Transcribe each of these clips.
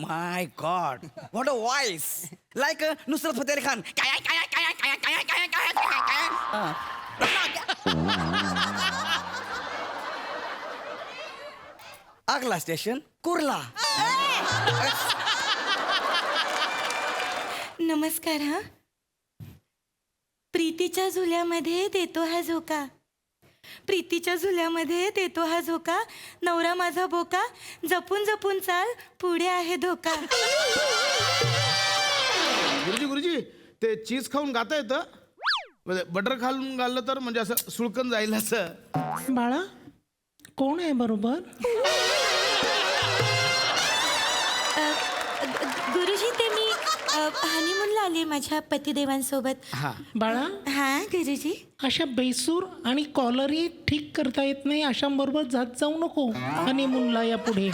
My God, what a voice, like Nusrat Fateh Ali Khan. काय काय काय काय काय काय काय काय अगला स्टेशन कुर्ला. नमस्कार. हा, प्रीतीच्या झुल्यामध्ये देतो हा झोका, प्रीतीच्या झुल्यामध्ये देतो हा झोका, नवरा माझा बोका, जपून जपून चाल, पुढे आहे धोका. गुरुजी ते चीज खाऊन गाता येतं म्हणजे बटर खालून घाललं तर म्हणजे असं सुळकन जाईल असं. बाळा कोण आहे बरोबर? गुरुजी, ते मी हनीमूनला आले माझ्या पतिदेवांसोबत. बाळा हा गुरुजी. अशा बेसूर आणि कॉलरी ठीक करता येत नाही अशांबरोबर जात जाऊ नको हनीमूनला या पुढे.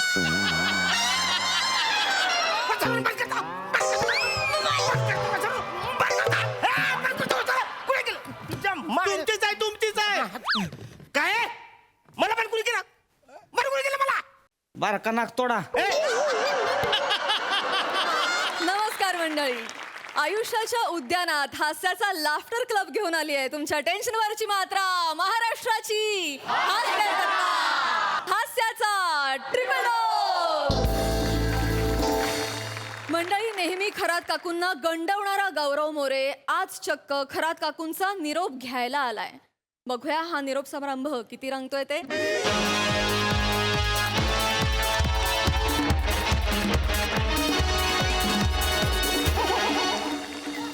तुमचीच आहे तुमचीच आहे. काय मला पण कुणी केला मला बारा का नाक तोडा. नमस्कार मंडळी. आयुष्याच्या उद्यानात हास्याचा लाफ्टर क्लब घेऊन आली आहे तुमच्या टेन्शनवरची मात्रा महाराष्ट्राची हास्याचा ट्रिपल डोस. मंडळी, नेहमी खरात काकूंना गंडवणारा गौरव मोरे आज चक्क खरात काकूंचा निरोप घ्यायला आलाय. बघूया हा निरोप समारंभ किती रंगतोय ते.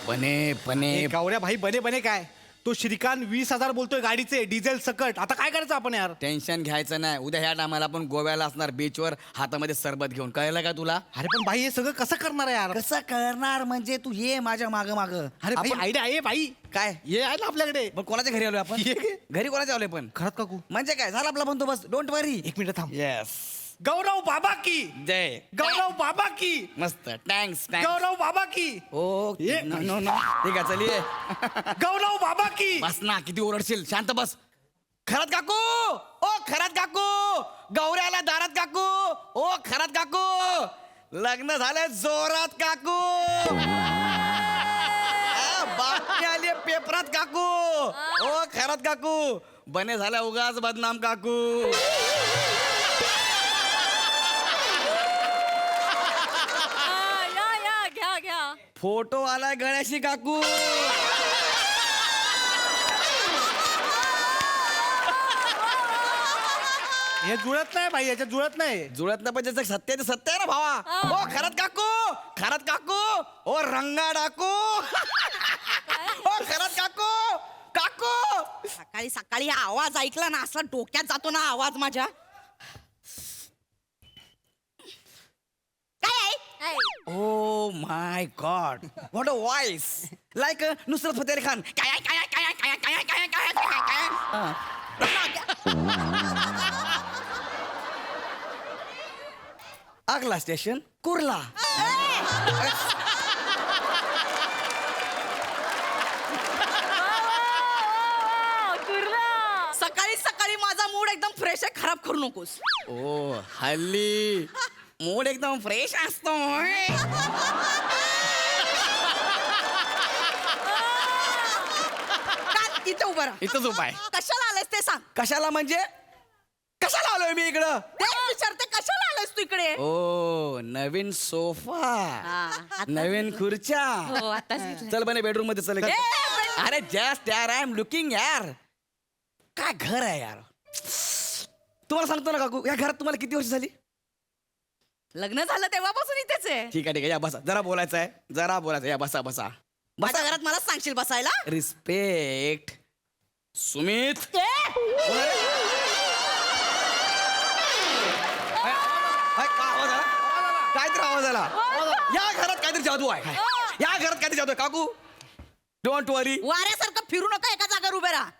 बने बने गावऱ्या भाई बने बने काय तो श्रीकांत 20,000 बोलतोय गाडीचे डिझेल सकट. आता काय करायचं आपण यार? टेन्शन घ्यायचं नाही. उद्या ह्या टायमाला आपण गोव्याला असणार बीचवर हातामध्ये सरबत घेऊन. कळलं का तुला? अरे पण भाई हे सगळं कसं करणार आहे यार? कसं करणार म्हणजे तू ये माझ्या माग माग. अरे भाई आयडिया आहे भाई. काय ये आहे ना आपल्याकडे. पण कोणाच्या घरी आलोय आपण? ये. घरी कोणाच्या आलोय पण? खरंच काकू म्हणजे काय झाला आपला बंदोबस्त. डोंट वरी. एक मिनिट थांब. येस. गौरव बाबा की जय. गौरव बाबा की मस्त. Thanks thanks. गौरव बाबा की ओ ये. No no no. ठीक आहे चलिये. गौरव बाबा की. बस ना, किती ओरडशील. शांत बस. खरात काकू, ओ खरात काकू, गौऱ्याला दारात काकू, ओ खरात काकू, लग्न झालंय जोरात काकू. बातमी आली पेपरात काकू, ओ खरात काकू, बने झाल्या उगाच बदनाम काकू. या घ्या घ्या. फोटो आलाय गळ्याशी काकू. हे जुळत नाही भाई, याच्यात जुळत नाही. जुळत नाही पाहिजे. सत्य ते सत्य आहे ना भावा. ओ खरात काकू, खरात काकू, ओ रंगा डाकू, ओ खरात काकू, काकू. सकाळी सकाळी हा आवाज ऐकला ना असला डोक्यात जातो ना आवाज माझ्या. काय आहे? Oh my God, what a voice, like Nusrat Fateh Ali Khan. काय काय काय काय काय काय काय काय. अगला स्टेशन कुर्ला. सकाळी सकाळी माझा मूड एकदम फ्रेश आहे, खराब करू नकोस. ओ हल्ली मूड एकदम फ्रेश असतो. का इथे उभं राहा. इथंच उपाय. कशाला आलायस ते सांग. कशाला म्हणजे? कशाला आलोय मी इकडं? तेच विचारते कशाला आलायस तू इकडे. ओ नवीन सोफा, आता- नवीन खुर्च्या. हो, आताच घेतलं. चल बने बेडरूम मध्ये चल. अरे जस्ट यार, आय एम लुकिंग यार. काय घर आहे यार. तुम्हाला सांगतो ना काकू, या घरात तुम्हाला किती वर्ष झाली? लग्न झालं तेव्हापासून इथेच आहे. ठीक आहे या बसा. जरा बोलायचं आहे, जरा बोलायचं. या बसा बसा. माझ्या घरात मलाच सांगशील बसायला. रिस्पेक्ट. सुमित. काहीतरी आवाज आला. या घरात काहीतरी जादू आहे. या घरात काहीतरी जादू आहे काकू. डोंट वरी. वाऱ्यासारखं फिरू नका, एका जागेवर उभे राहा.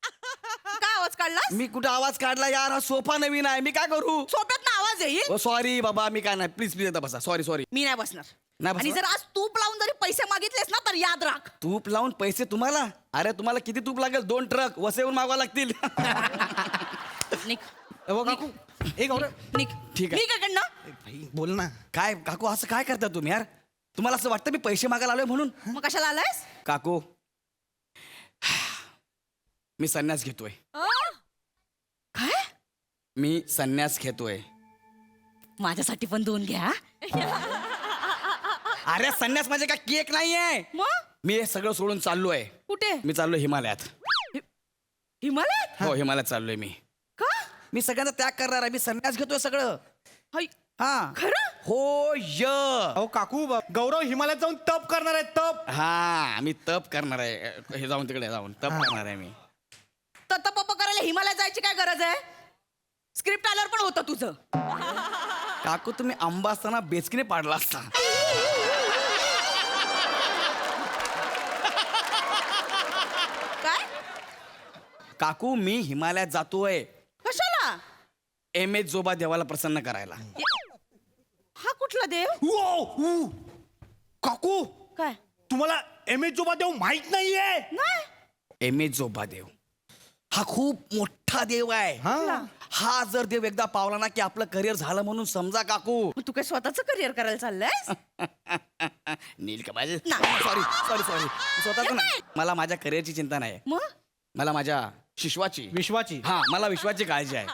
काय आवाज काढला? मी कुठं आवाज काढला यार? हा सोफा नवीन आहे, मी काय करू? सोप्यात ना आवाज येईल. ओ सॉरी बाबा, मी काय नाही. प्लीज प्लीज आता बसा. Sorry sorry. मी नाही बसणार. नाही आणि बसणार? जर आज तूप लावून जरी पैसे मागितलेस ना तर याद राख. तूप लावून पैसे तुम्हाला? अरे तुम्हाला किती तूप लागेल? 2 ट्रक वसईहून मागवा लागतील. निघ. काकू ए गौरव निघ ठीक आहे. निघ इकडनं. भाई बोल ना. काय काकू असं काय करता तुम्ही यार? तुम्हाला असं वाटतं मी पैसे मागायला आलोय म्हणून? मग कशाला आलायस? काकू मी संन्यास घेतोय. काय? मी संन्यास घेतोय. माझ्यासाठी पण 2 घ्या. अरे संन्यास म्हणजे काय केक नाहीये. मग मी हे सगळं सोडून चाललोय. कुठे? मी चाललोय हिमालयात. हिमालयात? हो हिमालयात चाललोय मी. का? मी सगळ्यांचा त्याग करणार आहे. मी संन्यास घेतोय सगळं. हाय, हा खरं? हो य अहो काकू गौरव हिमालयात जाऊन तप करणार आहे तप. हा मी तप करणार आहे. हे जाऊन तिकडे जाऊन तप करणार आहे मी. तर पप्पा करायला हिमालयात जायची काय गरज आहे? स्क्रिप्ट आल्यावर पण होतं तुझं. काकू तुम्ही आंबा असताना बेचकीने पाडला असता. काय? काकू मी हिमालयात जातोय कशाला? जोबा देवाला प्रसन्न करायला. हा कुठला देव? काकू काय? तुम्हाला जोबा देव माहित नाहीये? नाही. जोबा देव हा खूप मोठा देव आहे. हा. हा जर देव एकदा पावला ना की आपलं करिअर झालं म्हणून समजा काकू. मग तू काय स्वतःच करिअर करायला चाललंय? नील कमाल नाही. सॉरी सॉरी सॉरी स्वतःच नाही. मला माझ्या करिअरची चिंता नाही. मग मला माझ्या विश्वाची हा मला विश्वाची काळजी आहे.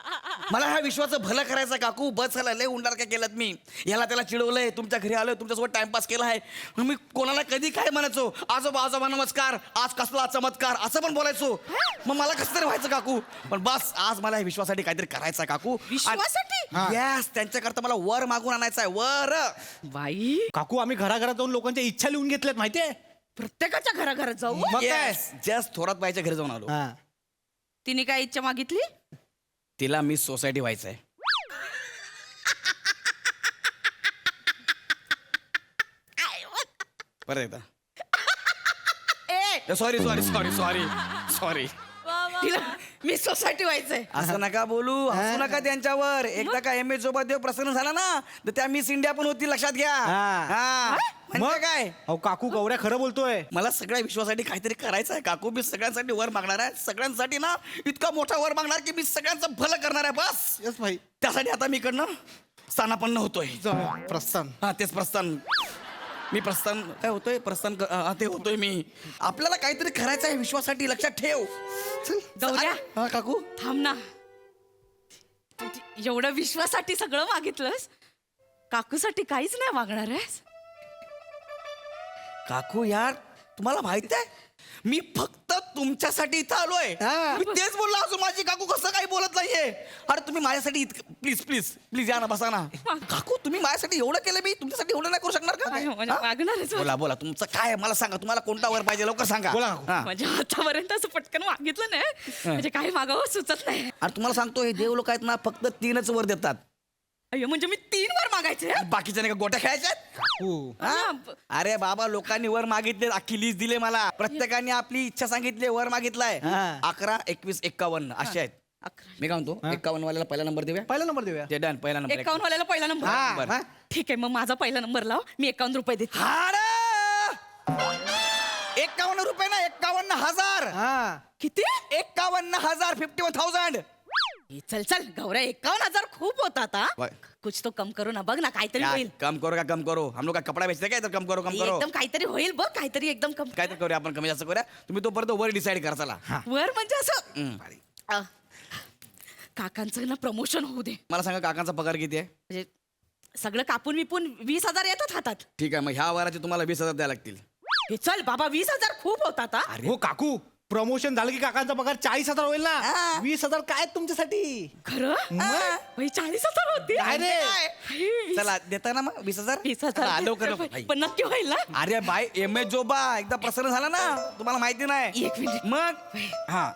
मला ह्या विश्वाचं भलं करायचं काकू. बस झालं लय उंडार काय केलं मी. याला त्याला चिडवलंय. तुमच्या घरी आलोय तुमच्यासोबत टाइमपास केला आहे. मी कोणाला कधी काय म्हणायचो आजोबा नमस्कार आज कसला चमत्कार असं पण बोलायचो. मग मला कसं तरी व्हायचं काकू. पण बस आज मला ह्या विश्वासाठी काहीतरी करायचं आहे काकू. विश्वासाठी? येस त्यांच्याकरता मला वर मागून आणायचं आहे वर. बाई, काकू आम्ही घराघरात जाऊन लोकांच्या इच्छा लिहून घेतल्यात माहितीये. प्रत्येकाच्या घराघरात जाऊ? मग काय? येस जस्ट थोरात बाईच्या घरी जाऊन आलो. हा. तिने काय इच्छा मागितली? तिला मिस सोसायटी व्हायचंय. परत एकदा ए, sorry sorry sorry sorry sorry तिला मी सोसायटी व्हायचंय. असं नका बोलू हसू नका त्यांच्यावर. एकदा का जोबा देव प्रसन्न झाला ना तर त्या मिस इंडिया पण होती लक्षात घ्या. हा. हा. म्हणजे काय अहो काकू गौऱ्या खरं बोलतोय. मला सगळ्या विश्वासाठी काहीतरी करायचं आहे काकू. मी सगळ्यांसाठी वर मागणार आहे. सगळ्यांसाठी ना इतका मोठा वर मागणार की मी सगळ्यांचं भलं करणार आहे बस. यस भाई. त्यासाठी आता मी इकडनं स्थानापन्न होतोय. जाऊया प्रस्थान. हा तेच प्रस्थान. मी प्रस्थान काय होतोय प्रस्थान ते होतोय मी. आपल्याला काहीतरी करायचं आहे विश्वासाठी लक्षात ठेव. गौऱ्या, हा काकू थांब ना. एवढं विश्वासाठी सगळं मागितलंस, काकूसाठी काहीच नाही मागणार आहेस? काकू यार तुम्हाला माहित आहे मी फक्त तुमच्यासाठी इथं आलोय. मी तेच बोललो अजून माझी काकू कसं काही बोलत नाहीये. अरे तुम्ही माझ्यासाठी प्लीज प्लीज प्लीज या ना बसा ना. काकू तुम्ही माझ्यासाठी एवढं केलं मी तुमच्यासाठी एवढं नाही करू शकणार का? हा? मागणारच. बोला बोला तुमचं काय आहे मला सांगा. तुम्हाला कोणता वर पाहिजे लवकर सांगा. बोला काकू. हा. माझ्या आतापर्यंत असं पटकन मागितलं नाही म्हणजे काय मागावं सुचत नाही. अरे तुम्हाला सांगतो हे देव लोक आहेत ना फक्त 3च वर देतात. अय्यो, म्हणजे मी 3 वर मागायचे? बाकीच्या नाही का गोट्या खेळायच्या आहेत? काकू हा? अरे बाबा लोकांनी वर मागितले अख्खी लिस्ट दिले मला. प्रत्येकाने आपली इच्छा सांगितली वर मागितलाय. हा. 11, 21, 51 असे आहेत. 11. मी काय म्हणतो 51 वाल्याला पहिला नंबर देऊया. पहिला नंबर देऊया. ते डन पहिला नंबर 51 वाल्याला पहिला नंबर. हा, बरं. हा. ठीक आहे, मग माझा पहिला नंबर लाव. मी 51 रुपये देते. 51 रुपये ना 51,000. हा. किती? 51,000 51,000. ए, चल चल गौऱ्या, 51,000 खूप होतात. वाह. कुछ तो कम करो ना. बघ ना काहीतरी होईल. कम करो हम लोग का कपडा बेचते काय तर कम करो एकदम काहीतरी होईल बघ. काहीतरी एकदम कम. काय तर करूया आपण कमी जास्त करूया. तुम्ही तो परत वर डिसाईड करा चला. वर म्हणजे असं काकांचं ना प्रमोशन होऊ दे. मला सांगा काकांचा पगार किती आहे? म्हणजे सगळं कापून विपून 20,000 येतात हातात. ठीक आहे मग ह्या वराचे तुम्हाला 20,000 द्यायला लागतील. हे चल बाबा, 20,000 खूप होतात. हो काकू प्रमोशन झालं की काकांचा पगार 40,000 होईल ना. हा. 20,000 काय तुमच्यासाठी? खरं? बाई, 40,000 होते. काय रे? बाई, चला देता ना मग 20,000? 20,000 हा, लवकर लवकर. भाई. पण नक्की होईल ना? अरे बाय जोबा एकदा प्रसन्न झाला ना तुम्हाला माहिती नाही. एक मिनिट. मग हा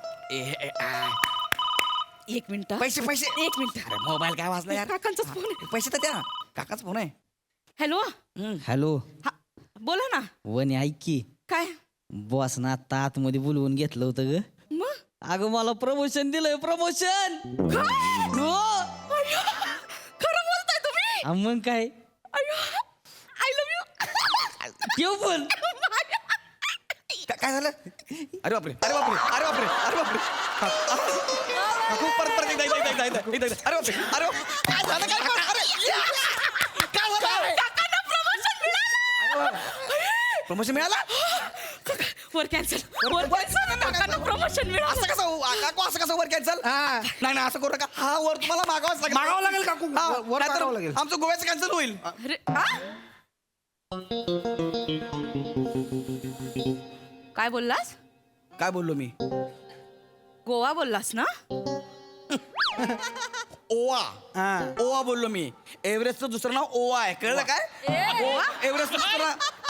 एक मिनिट. पैसे पैसे एक मिनिट. अरे मोबाईल काय वाजला यार. काकांचाच फोन आहे. पैसे तर द्या काकाच फोन आहे. हॅलो, हॅलो हा, बोला ना. वनी ऐक की काय? बॉस ना आता आतमध्ये बोलवून घेतलं होतं ग. मग अगं मला प्रमोशन दिलंय प्रमोशन. हो खरं बोलताय तुम्ही? मग काय आय लव्ह यू. ठेव पण काय झालं अरे बापरे अरे बापरे अरे बापरे अरे बापरे काकू परत परत एकदा अरे बापरे अरे काय झालं काय झालं प्रमोशन मिळाला वर कॅन्सल प्रमोशन मिळालं. असं कसं काकू असं कसं वर कॅन्सल नाही असं करू नका हा वर तुम्हाला मागावाच लागेल मागावं लागेल काकू. हा, वर नाहीतर मागावं लागेल. आमचं गोव्याचं कॅन्सल होईल अरे हा? काय बोललास? काय बोललो मी गोवा बोललास ना? ओवा ओवा बोललो मी एव्हरेस्टचं दुसरं नाव ओवा आहे कळलं काय ओवा एव्हरेस्ट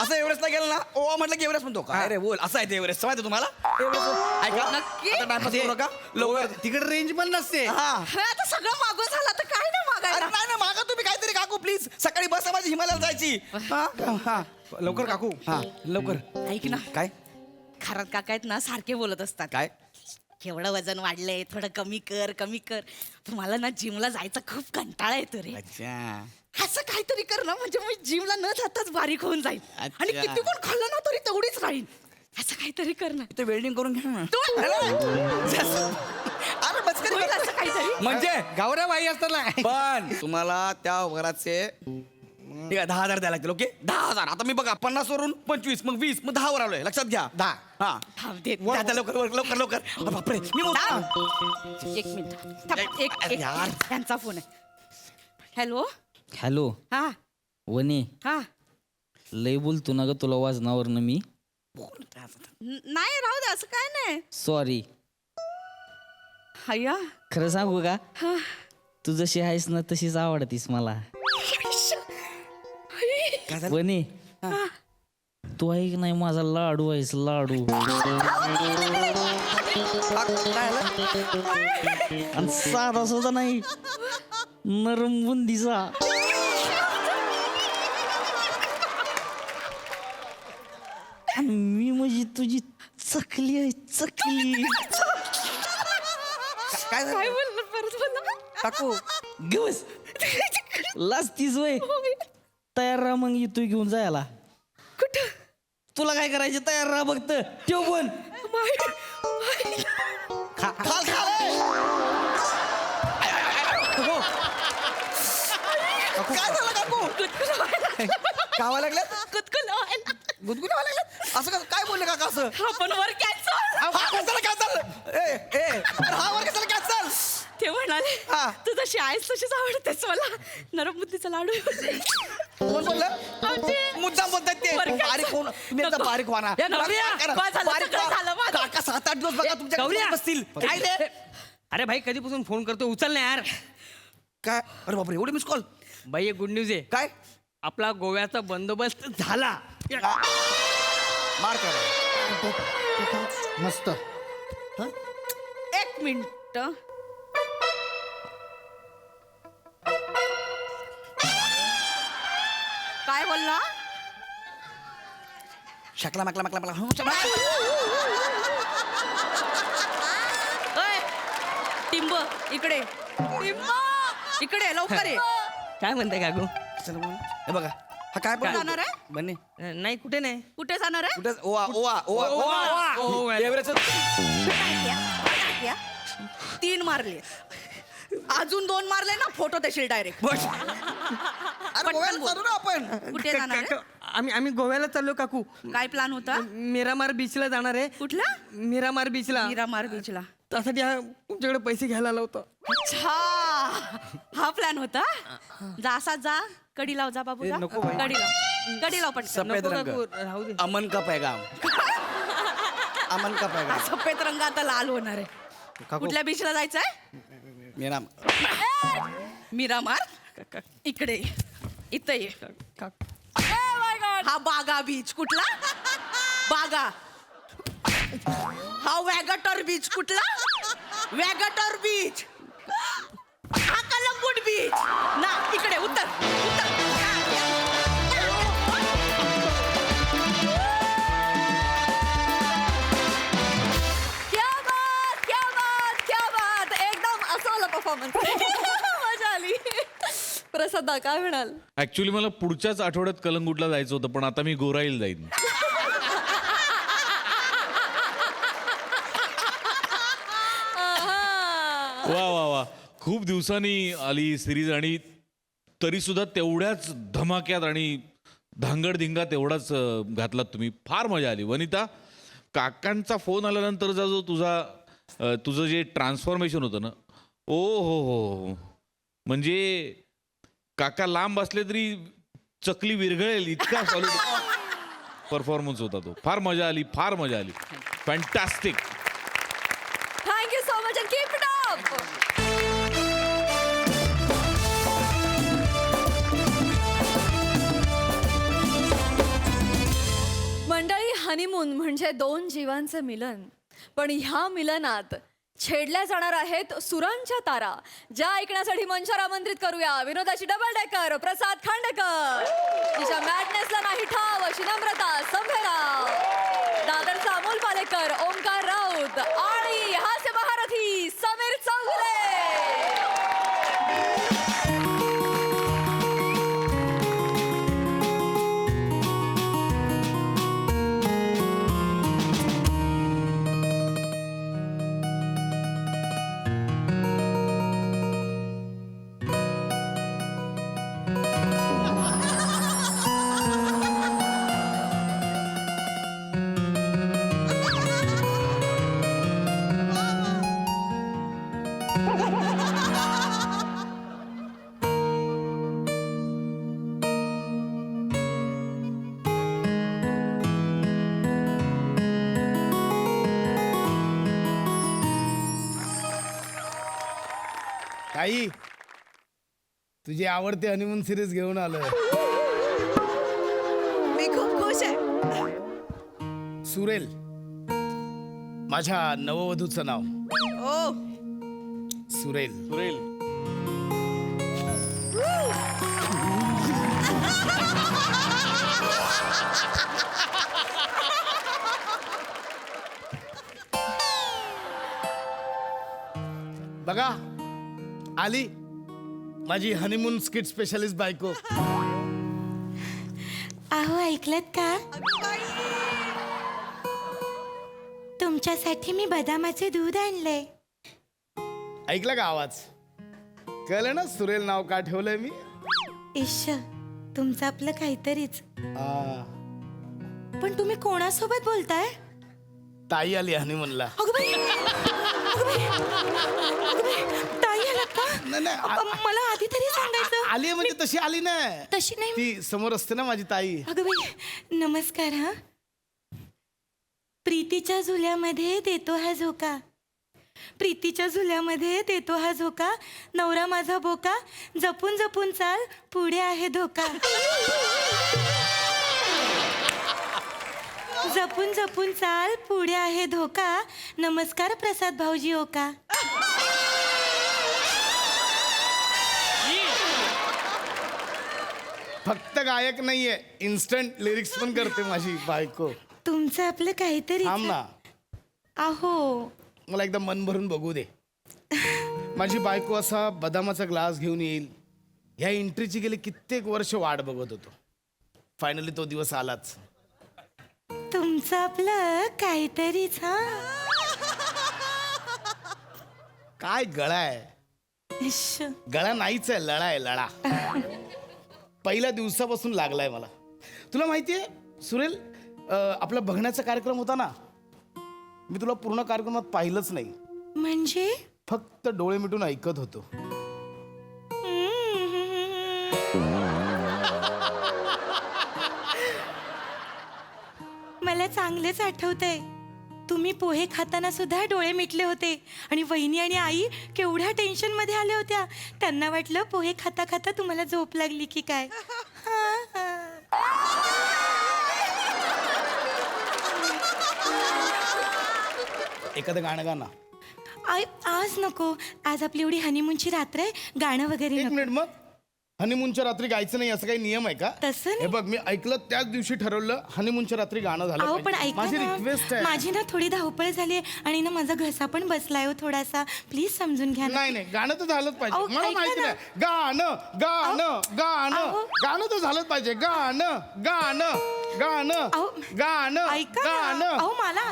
असं एव्हरेस्टला गेलं ना ओवा म्हटलं की एव्हरेस्ट म्हणतो काय रे बोल असं आहे ते एव्हरेस्ट माहिती तुम्हाला एव्हरेस्ट ऐका नक्की? आता टाइमपास करू नका लवकर तिकडे रेंज पण नसते. हा हे आता सगळं मागून झालं तर काय नाही अरे मागायला. नाही मागा तुम्ही काहीतरी काकू प्लीज सकाळी बस आहे माझी हिमालयाला जायची हा हा लवकर काकू. हा लवकर ऐक ना काय खरात काका आहेत ना सारखे बोलत असतात. काय केवढं वजन वाढलंय थोडं कमी कर कमी कर. पण मला ना जिमला जायचा खूप कंटाळा येतो रे. अच्छा असं काहीतरी कर ना म्हणजे मी जिमला न जाताच बारीक होऊन जाईल. अच्छा. आणि किती पण खाल्लं ना तरी तेवढीच राहील. असं काहीतरी कर ना. ते वेल्डिंग करून घ्या ना तू- अरे मस्करी होईल करता. असं काहीतरी. म्हणजे गावऱ्या बाई असतात ना. पण तुम्हाला त्या वराचे ठीक आहे 10,000 द्यायला लागतील ओके 10,000 आता मी बघा 50 वरून 25 मग 20 मग 10 वर आलोय लक्षात घ्या 10. हा थांब दे. द्या, लवकर लवकर लवकर अरे बापरे मी मोठा. थांब. एक मिनिट थांब. अरे यार. त्यांचा फोन आहे. हॅलो हॅलो हा वने हा लय बोलतो ना ग तुला वाजनावरनं मी नाही राहू दे असं काय नाही. सॉरी अय्या खरं सांगू का तू जशी आहेस ना तशीच आवडतीस मला वने तू ऐक नाही माझा लाडू आहेस लाडू आणि साधा सुद्धा नाही नरम बुंदीचा आणि मी म्हणजे तुझी चकली आहे चकली काय झालं काय बोललं परत बोलला काकू गवस लाजतीस वय तयार राहा मग येतोय घेऊन जायला कुठं तुला काय करायचे तयार राहा बघत ठेव पण खाल खाल काय झालं काकू गावा लागल्यात गुदगुल्या व्हायला लागल्यात असं काय बोलले काका असं आपण वर कॅन्सल. हा कशाला कॅन्सल हा वर कशाला कॅन्सल ते म्हणाले हा. तू जशी आहेस तशीच आवडतेस मला नरम बुद्धीचा लाडू. कोण बोललं आमचे- मुद्दाम बोलतात ते बरं, काय बारीक होऊन तुम्ही एकदा नको. बारीक व्हा ना या नवऱ्या, काय झालं? बारीक सगळं व्हा. झालं माझं. काका 7-8 दिवस बघा तुमच्या गौऱ्या. घरी बसतील काय रे अरे भाई कधीपासून फोन करतो उचल ना यार. काय अरे बापरे एवढे मिस कॉल भाई एक गुड न्यूज आहे. काय आपला गोव्याचा बंदोबस्त झाला. मार करा मस्त. एक मिनिट काय बोलला शकला makla हो, शकला. ओय, टिंब इकडे इकडे लवकर ये. काय म्हणताय काकू? चला बोला. हे बघा हा काय कुठे जाणार आहे? बन्ने नाही कुठे नाही. कुठे जाणार आहे? कुठे ओवा ओवा ओवा ओवा. ओवा एव्हरेस्ट 3 मारले अजून 2 मारले ना फोटो देशील डायरेक्ट. बस अरे गोव्याला बोल. चालू ना आपण कुठे जाणार आहे? आम्ही गोव्याला चाललो काकू. काय प्लॅन होता? मिरामार बीचला जाणार आहे. कुठला? मिरामार बीचला. मीरामार बीचला. त्यासाठी तुमच्याकडे पैसे घ्यायला आला होता. अच्छा हा प्लॅन होता. जा असा जा कडी लाव जा बाबू जा. नको बाई. कडी लाव पटकन. सफेद नको रंग काकू, राहू दे. अमन का पैगाम अमन का हा पैगाम सफेद रंग आता लाल होणार आहे. कुठल्या बीचला जायचंय? मेरा मीरामार इकडे ये. इथं ये. हा बागा बीच कुठला? बागा. हा वॅगटर बीच कुठला? वॅगटर बीच. हा कलंगूट बीच ना इकडे उत्तर उत्तर. क्या बात क्या बात क्या बात एकदम असं वाला परफॉर्मन्स मजा आली. प्रसादा काय म्हणाल? ऍक्च्युली मला पुढच्याच आठवड्यात कलंगूटला जायचं होतं पण आता मी गोराईल जाईन खूप दिवसांनी आली सिरीज आणि तरी सुद्धा तेवढ्याच धमाक्यात आणि धांगडधिंगा तेवढाच घातलात तुम्ही. फार मजा आली. वनिता, काकांचा फोन आल्यानंतरचा जो तुझं जे ट्रान्सफॉर्मेशन होतं ना, ओ हो, म्हणजे काका लांब असले तरी चकली विरघळेल इतका सॉलिड परफॉर्मन्स होता तो. फार मजा आली. Fantastic. Thank you so much and keep it up. मंडळी, हनीमून म्हणजे दोन जीवांचे मिलन. पण ह्या मिलनात छेडल्या जाणार आहेत सुरांच्या तारा, ज्या ऐकण्यासाठी मंचावर आमंत्रित करूया विनोदाची डबल डेकर प्रसाद खांडेकर, तिच्या मॅडनेसला नाही ठाव अशी नम्रता संभेराव, दादरचा अमोल पालेकर ओंकार राऊत आणि हास्य महारथी समीर चौगुले. ताई, तुझी आवडती हनीमून सिरीज घेऊन आलोय. मी खूप खुश आहे. सुरेल माझ्या नववधूचं नाव. ओ सुरेल. बघा, आली माझी हनीमून स्किट स्पेशलिस्ट बायको. अहो, ऐकलत का? तुमच्यासाठी मी बदामाचे दूध आणलंय. ऐकला का आवाज? कळलं ना सुरेल नाव का ठेवलंय मी? इश्श, तुमचं आपलं काहीतरीच. आ, पण तुम्ही कोणासोबत बोलताय? ताई आली हनीमूनला. अगं बाई, अगं बाई, अगं बाई, ताई आलात का? नाही, मला आधी तरी सांगायचं. आली म्हणजे तशी आली ना, तशी नाही. ती समोर असते ना माझी ताई. अगं बाई, नमस्कार. हा, प्रीतीच्या झुल्यामध्ये देतो हा झोका, प्रीतीच्या झुल्यामध्ये देतो हा झोका, नवरा माझा बोका, जपून जपून चाल पुढे आहे धोका. जपून जपून चाल पुढे आहे धोका. नमस्कार प्रसाद भाऊजी ओका. फक्त गायक नाहीये, इन्स्टंट लिरिक्स पण करते माझी बायको. तुमचं आपलं काहीतरी. थांब ना, अहो, मला एकदा मन भरून बघू दे. माझी बायको असा बदामाचा ग्लास घेऊन येईल. ह्या एंट्रीची गेली कित्येक वर्ष वाट बघत होतो. फायनली तो दिवस आलाच. तुमचं आपलं काहीतरीच. हा, काय गळा आहे? इश्श. गळा नाहीच आहे, लळा आहे, लळा. पहिल्या दिवसापासून लागलाय मला. तुला माहितीये सुरेल, आपला बघण्याचा कार्यक्रम होता ना, मी तुला पूर्ण कार्यक्रमात पाहिलंच नाही. म्हणजे फक्त डोळे मिटून ऐकत होतो. मला चांगलेच आठवतंय, तुम्ही पोहे खाताना सुद्धा डोळे मिटले होते. आणि वहिनी आणि आई केवढ्या टेन्शन मध्ये आल्या होत्या. त्यांना वाटलं पोहे खाता खाता तुम्हाला झोप लागली की काय. एखादं गाणं गाणं. आज नको, आज आपली एवढी हनीमूनची रात्र आहे, गाणं वगैरे एक नको. मिनिट, मग हनीमूनच्या रात्री गायचं नाही असं काही नियम आहे का? तसं नाही. हे बघ, मी ऐकलं त्याच दिवशी ठरवलं हनीमूनच्या रात्री गाणं झालं अहो, पण पाहिजे. ऐका माझी ना, रिक्वेस्ट आहे. माझी ना थोडी धावपळ झाली आणि ना माझा घसा पण बसलाय हो थोडासा. प्लीज समजून घ्या ना. नाही नाही, गाणं तर झालंच पाहिजे. अहो, मला ऐका माहिती ना. नाही. गाणं गाणं गाणं अहो. गाणं तर झालंच पाहिजे. गाणं गाणं गाणं अहो, गाणं ऐका ना. गाणं. अहो, मला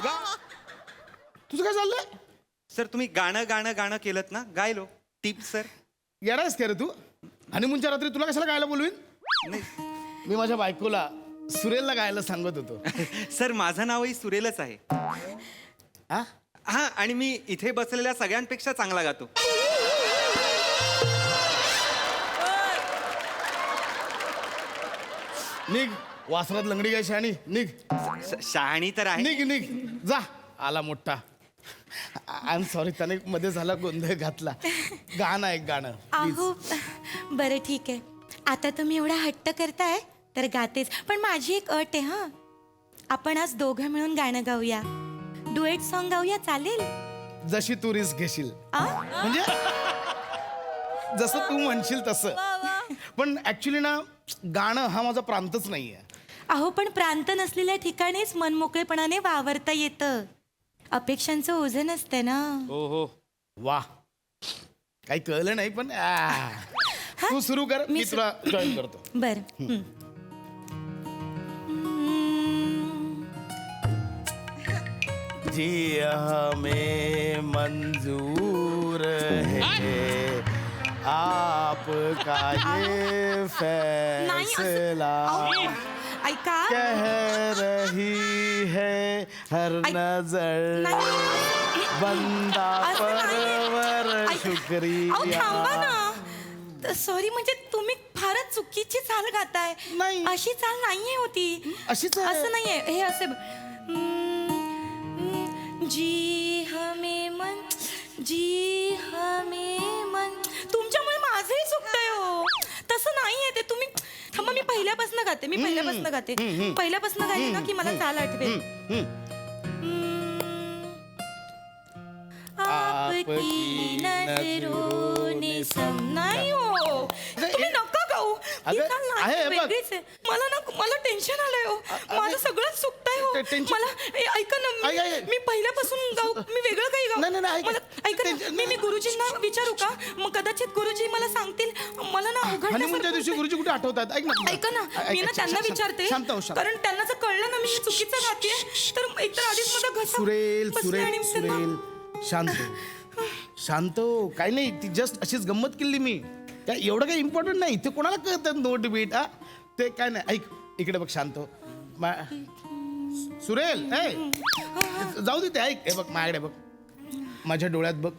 तुझं काय चाललंय? सर तुम्ही गाणं गाणं गाणं केलं ना, गायलो. Tip sir. येणारच का रे तू? हनीमूनच्या रात्री तुला कशाला गायला बोलवीन? मी माझ्या बायकोला सुरेलला गायला सांगत होतो. सर माझं नावही सुरेलच आहे. हा? हा, आणि मी इथे बसलेल्या सगळ्यांपेक्षा चांगला गातो. निघ, वासरात लंगडी गाय शहाणी, निघ. शहाणी तर आहे. निघ निघ जा. आला मोठा. आय एम सॉरी, त्याने मध्ये झाला गोंधळ घातला. गाणं आहे गाणं. अहो बरं ठीक आहे. आता तुम्ही एवढा हट्ट करताय तर गातेच. पण माझी एक अट आहे हा. आपण आज दोघं मिळून गाणं गाऊया. डुएट सॉन्ग गाऊया, चालेल? जशी तू रिस्क घेशील, आ? म्हणजे जसं तू म्हणशील तसं. पण ऍक्च्युली ना, गाणं हा माझा प्रांतच नाहीये. अहो पण प्रांत नसलेल्या ठिकाणीच मनमोकळेपणाने वावरता येतं. अपेक्षांचं ओझं नसतं ना. हो हो, वा, काही कळलं नाही पण तू सुरू कर, मी तुला जॉईन करतो. बरं. जी हमें मंजूर है आपका ये फैसला, ऐका. कह रही है हर नजर बंदा परवर अहो शुक्रिया. थांबा ना. सॉरी, म्हणजे तुम्ही फारच चुकीची चाल गाताय. नाही. अशी चाल नाहीये होती. अशीच आहे. असं नाहीये हे. असे जी हमें मन. तुमच्यामुळे माझंही चुकतंय हो. तसं नाहीये ते. तुम्ही थांबा, मी पहिल्यापासून गाते. पहिल्यापासून गाते ना की मला चाल आठवेल. आपकी नजरों ने नाही हो. तुम्ही नका गाऊ. ही अगं, चाल नाही, आहे, बघ. वेगळीच आहे. मला टेन्शन आलंय हो. माझं सगळं चुकतंय हो. टेन्शन- मला ऐका ना, मी पहिल्यापासून गाऊ. मी वेगळं काही गाऊ. नाही, ऐक. मला ऐका ना, मी गुरुजींना विचारू का? मग कदाचित गुरुजी मला सांगतील. मला ना हनीमूनच्या दिवशी गुरुजी कुठे आठवतात? ऐक ना. ऐका ना, मी ना त्यांना विचारते. शांत हो, शांत. कारण त्यांना जर कळलं ना मी चुकीचं गाते तर एकतर आधीच माझा घसा सुरेल बसलाय आणि सुरेल त्यांना- सुरेल शांत हो. शांत हो. काही नाही, ती जस्ट अशीच गंमत केली मी. काय एवढं काही इम्पॉर्टंट नाही. ते कोणाला कळतात नोट बीट? हा, ते काय नाही. ऐक, इकडे बघ, शांत हो. सुरेल, जाऊ दे ते. ऐक, हे बघ माझ्याकडे बघ. माझ्या डोळ्यात बघ.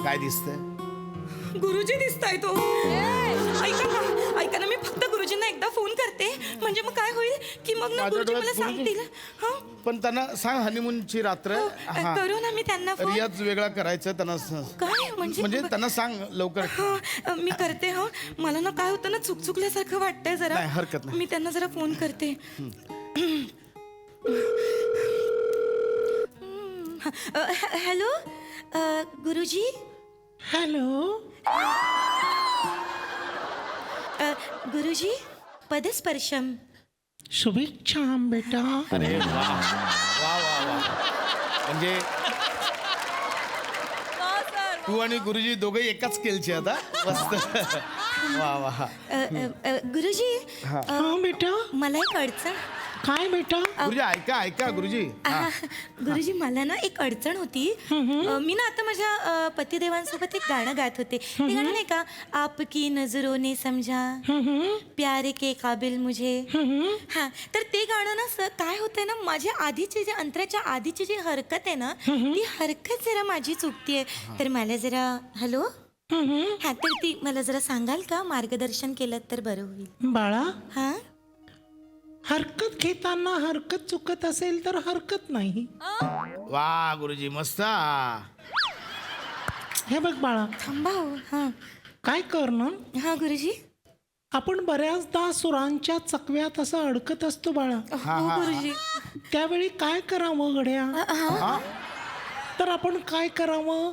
काय दिसतंय? गुरुजी दिसताय तो. ऐका ना, मी फक्त गुरुजींना एकदा फोन करते. म्हणजे मग काय होईल की मग ना माझ्या गुरुजी मला डोळ्यात गुरुजी? सांगतील. हा, पण त्यांना सांग हनीमूनची रात्र. हा, करू ना मी त्यांना फोन. रियाज वेगळा करायचं त्यांना काय म्हणजे त्यांना सांग लवकर. हा, मी करते. हा, मला ना काय होतं ना, चुकल्यासारखं वाटतंय जरा. नाही, हरकत नाही. मी त्यांना जरा फोन करते. हॅलो गुरुजी. हॅलो. गुरुजी, पदस्पर्शम. शुभेच्छा बेटा. अरे वा वा वा वा. म्हणजे तू आणि गुरुजी दोघे एकाच स्केलचे आता. मस्त. वा वा. गुरुजी, हा बेटा. मला एक अडचण. काय बेटा? गुरुजी ऐका गुरुजी. गुरुजी, मला ना एक अडचण होती. मी ना आता माझ्या पतिदेवांसोबत एक गाणं गात होते. ते गाणं नाही का, आपकी नजरों ने समझा प्यारे के काबिल मुझे. हा, तर ते गाणं ना काय होतंय ना, माझ्या आधीची जे अंतराच्या आधीची जी हरकत आहे ना, ती हरकत जरा माझी चुकतीये. तर मला जरा हॅलो. हा, तर ती मला जरा सांगाल का? मार्गदर्शन केलं तर बरं होईल. बाळा, हा, हरकत घेताना हरकत चुकत असेल तर हरकत नाही. वा गुरुजी, मस्त. हे बघ बाळा, थांबा हो. हा काय कर ना, हा गुरुजी. आपण बऱ्याचदा सुरांच्या चकव्यात असं अडकत असतो बाळा. हो गुरुजी. त्यावेळी काय करावं गड्या? तर आपण काय करावं,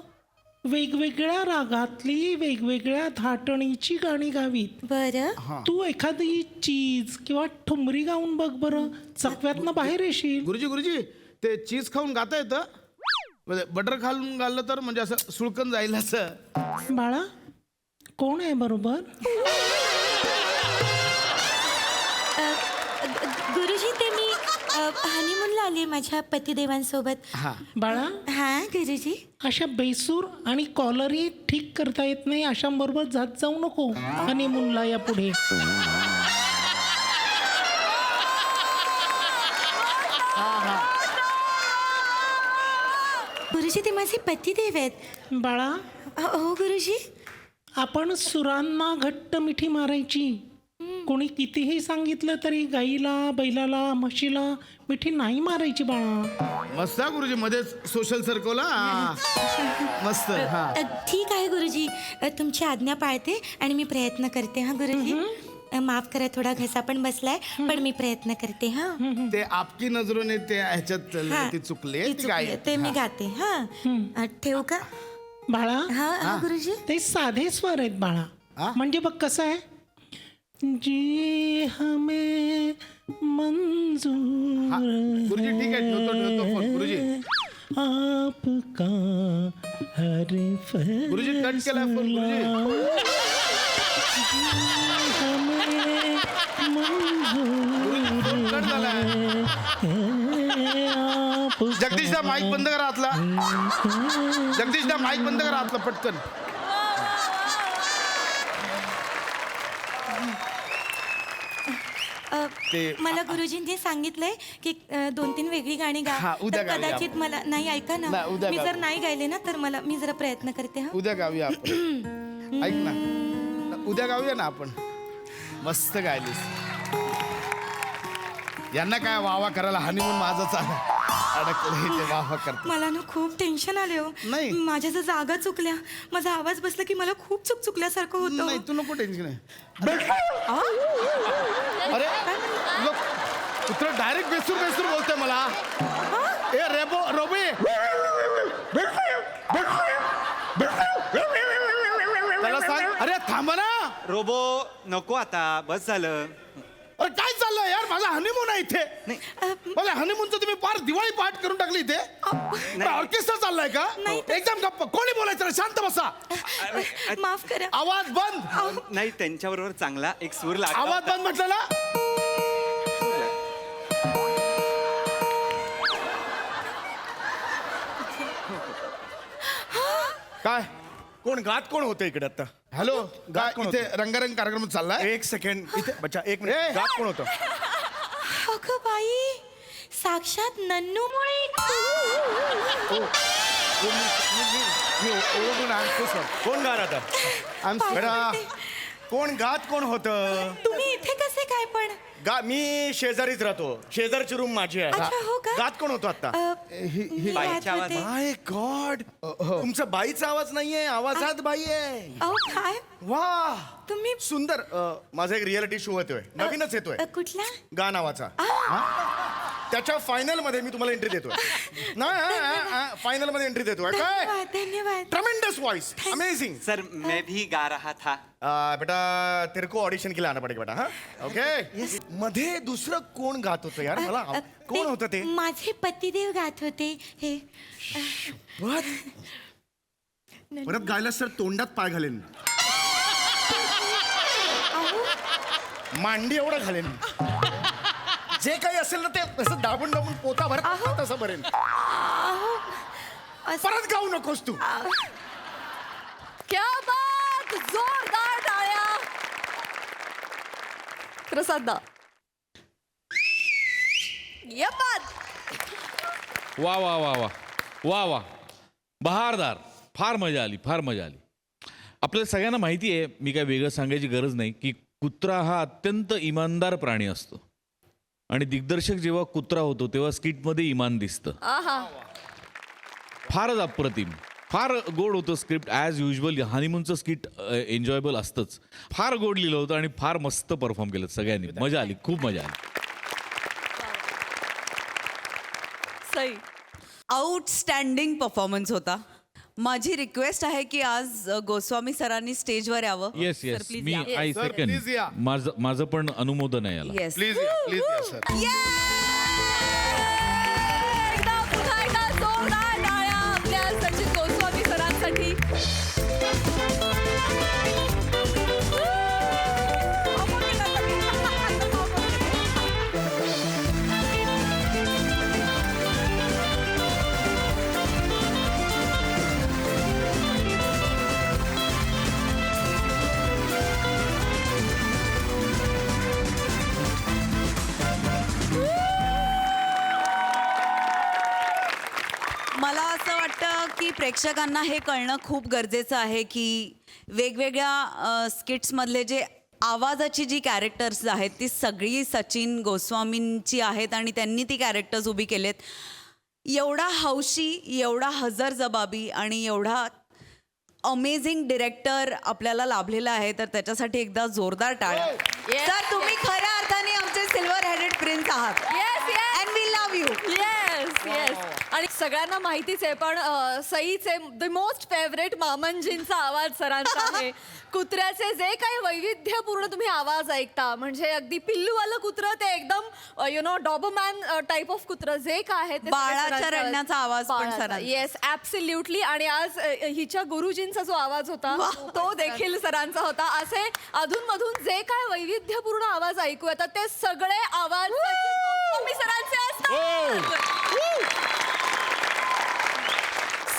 वेगवेगळ्या रागातली वेगवेगळ्या धाटणीची गाणी गावीत. बरं. तू एखादी चीज किंवा ठुमरी गाऊन बघ बरं, चकव्यातनं बाहेर येशील. गुरुजी ते चीज खाऊन गाता येतं? म्हणजे बटर खाऊन घाललं तर म्हणजे असं सुळकन जाईल असं. बाळा, कोण आहे बरोबर? गुरुजी, ते मी हनीमूनला आले माझ्या पतिदेवांसोबत. बाळा हा गुरुजी. अशा बेसूर आणि कॉलरही ठीक करता येत नाही अशांबरोबर जात जाऊ नको हनीमूनला या पुढे. गुरुजी ते माझे पतिदेव आहेत. बाळा हो गुरुजी. आपण सुरांना घट्ट मिठी मारायची. कोणी कितीही सांगितलं तरी गाईला बैलाला म्हशीला मिठी नाही मारायची बाळा. मस्त हा गुरुजी, मध्येच सोशल सर्कल. मस्त. हा ठीक आहे गुरुजी, तुमची आज्ञा पाळते आणि मी प्रयत्न करते. हा गुरुजी माफ करा, थोडा घसा पण बसलाय, पण मी प्रयत्न करते. हा ते आपकी नजरोने ते ह्याच्यात हा. ती चुकले ती ती काय चुकली. ते मी गाते. हा ठेवू का? बाळा हा हा गुरुजी. ते साधे स्वर आहेत बाळा. म्हणजे बघ कसं आहे, जी हमें मंजूर गुरुजी ठीक आहे, ठेवतो फोन. गुरुजी आपका हर गुरुजी कट केलाय फोन. गुरुजी हमें मंजूर फोन कट झालाय. जगदीश दा माईक बंद करा आतला. जगदीश दा माईक बंद करा आतला पटकन. ते- मला गुरुजींनी सांगितलंय की 2-3 वेगळी गाणी गा. हा, उद्या तर गाऊया कदाचित आपण. मला नाही, ऐका ना, नाही, उद्या मी गाऊया. जर नाही गायले ना तर मी जरा प्रयत्न करते. हा उद्या गाऊया आपण. ऐक ना, उद्या गाऊया ना आपण. मस्त गायलीस. यांना काय वावा करायला हनीमून माझंच अडकलं ते वावा करतात. मला ना खूप टेन्शन आले हो. नाही. माझ्या जर जागा चुकल्या, माझा आवाज बसला की मला खूप चुकल्यासारखं होतं. नाही तू नको टेन्शन आहे. अरे तुला डायरेक्ट बेसूर बेसूर बोलतोय मला. ए रेबो रोबी त्याला सांग. अरे थांबा ना. रोबो नको आता, बस झालं. अरे काय चाललंय यार, माझा हनीमून आहे इथे. माझ्या हनीमूनचं तुम्ही पार दिवाळी पाठ करून टाकली इथे. ऑर्केस्ट्रा चाललाय का? नाही. एकदम गप्प. कोणी बोलायचं नाही, शांत बसा. माफ करा. आवाज बंद. नाही, त्यांच्याबरोबर चांगला एक सूर लागला. आवाज बंद म्हटलं ना. काय कोण गात कोण होतं इकडे आता? हॅलो गात कोण इथे रंगारंग कार्यक्रम चाललाय. एक सेकंड इथे बच्चा, एक ए. मिनिट. गात कोण होतं? अगं बाई, साक्षात नन्नू मुळे. कोण गात आता? बेटा, कोण गात कोण होतं? तुम्ही इथे कसे काय पण? मी शेजारीच राहतो, शेजारची रूम माझी अच्छा, हो का? गात कोण होतो आता? मी गात होते. माय गॉड, तुमचा बाईचा आवाज नाहीये, आवाजात बाई आहे. अहो काय वा, तुम्ही सुंदर. माझा एक रियालिटी शो येतोय, नवीनच येतोय, कुठला? गा नावाचा. त्याच्या फायनल मध्ये मी तुम्हाला एंट्री देतोय. नाही, फायनल मध्ये एंट्री देतोय. काय धन्यवाद धन्यवाद. Tremendous voice, amazing. सर मैं भी गा रहा था. बेटा तेरे को ऑडिशन के लिए आना पडेगा बेटा. हा ओके. मध्ये दुसरं कोण गात होतं यार, मला कोण होतं ते? माझे पतिदेव गात होते हे. परत गायला सर तोंडात पाय घालेन, मांडी एवढं घालेन, जे काही असेल ना ते असं दाबून दाबून पोता भरत तसं भरेन. परत गाऊ नकोस तू. क्या बात, जोरदार टाळ्या. प्रसाद दा. ये बात. वा वा वा वा वा वा, बहारदार. फार मजा आली, फार मजा आली. आपल्याला सगळ्यांना माहिती आहे, मी काय वेगळं सांगायची गरज नाही, की कुत्रा हा अत्यंत इमानदार प्राणी असतो. आणि दिग्दर्शक जेव्हा कुत्रा होतो तेव्हा स्किटमध्ये इमान दिसतं. आहा. फारच अप्रतिम, फार गोड होतं स्क्रिप्ट. ॲज युजल हनीमूनचं स्किट एन्जॉयबल असतंच. फार गोड लिहिलं होतं आणि फार मस्त परफॉर्म केलं सगळ्यांनी. मजा आली, खूप मजा आली. सई. आउटस्टँडिंग परफॉर्मन्स होता. माझी रिक्वेस्ट आहे की आज गोस्वामी सरांनी स्टेजवर यावं. येस सर, येस, प्लीज मी या. I Sir, second. please या. माझं पण अनुमोदन आहे याला. येस. प्लीज प्लीज या सर. एकदा पुन्हा एकदा जोरदार टाळ्या आपल्या सचिन गोस्वामी सरांसाठी. की प्रेक्षकांना हे कळणं खूप गरजेचं आहे की वेगवेगळ्या स्किट्समधले जे आवाजाची जी कॅरेक्टर्स आहेत ती सगळी सचिन गोस्वामींची आहेत आणि त्यांनी ती कॅरेक्टर्स उभी केलेत. एवढा हौशी, एवढा हजरजबाबी आणि एवढा अमेझिंग डिरेक्टर आपल्याला लाभलेला आहे, तर त्याच्यासाठी एकदा जोरदार टाळ्या. तर तुम्ही खऱ्या अर्थाने आमचे सिल्वर हेडेड प्रिन्स आहात. Yes yes and we love you. Yes yes. आणि सगळ्यांना माहितीच आहे, पण सईचे द मोस्ट फेवरेट मामनजींचा आवाज सरांचा आहे. कुत्र्याचे जे काही वैविध्यपूर्ण तुम्ही आवाज ऐकता, म्हणजे अगदी पिल्लूवालं कुत्रं ते एकदम you know Dobermann type of कुत्रं जे काय आहे ते बाळाच्या रडण्याचा आवाज पण सरांचा. Yes absolutely. आणि आज हिच्या गुरुजींचा जो आवाज होता तो देखील सरांचा होता. असे अधूनमधून जे काय वैविध्यपूर्ण आवाज ऐकू येतात ते सगळे आवाज सचिन गोस्वामी सरांचे असतात.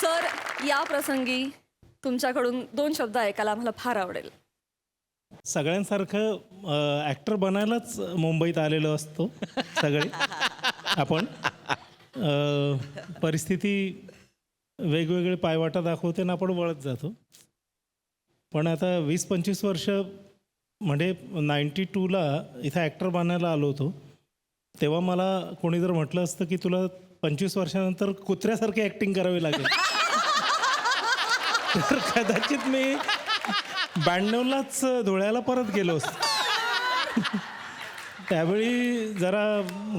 सर, या प्रसंगी तुमच्याकडून 2 शब्द ऐकायला आम्हाला फार आवडेल. सगळ्यांसारखं ॲक्टर बनायलाच मुंबईत आलेलो असतो सगळे आपण. परिस्थिती वेगवेगळे पायवाटा दाखवते ना आपण वळत जातो. पण आता 20-25 वर्ष म्हणजे 92ला इथं ॲक्टर बनायला आलो होतो, तेव्हा मला कोणी जर म्हटलं असतं की तुला 25 वर्षानंतर कुत्र्यासारखी ॲक्टिंग करावी लागेल तर कदाचित मी 92लाच धुळ्याला परत गेलो असतो. त्यावेळी जरा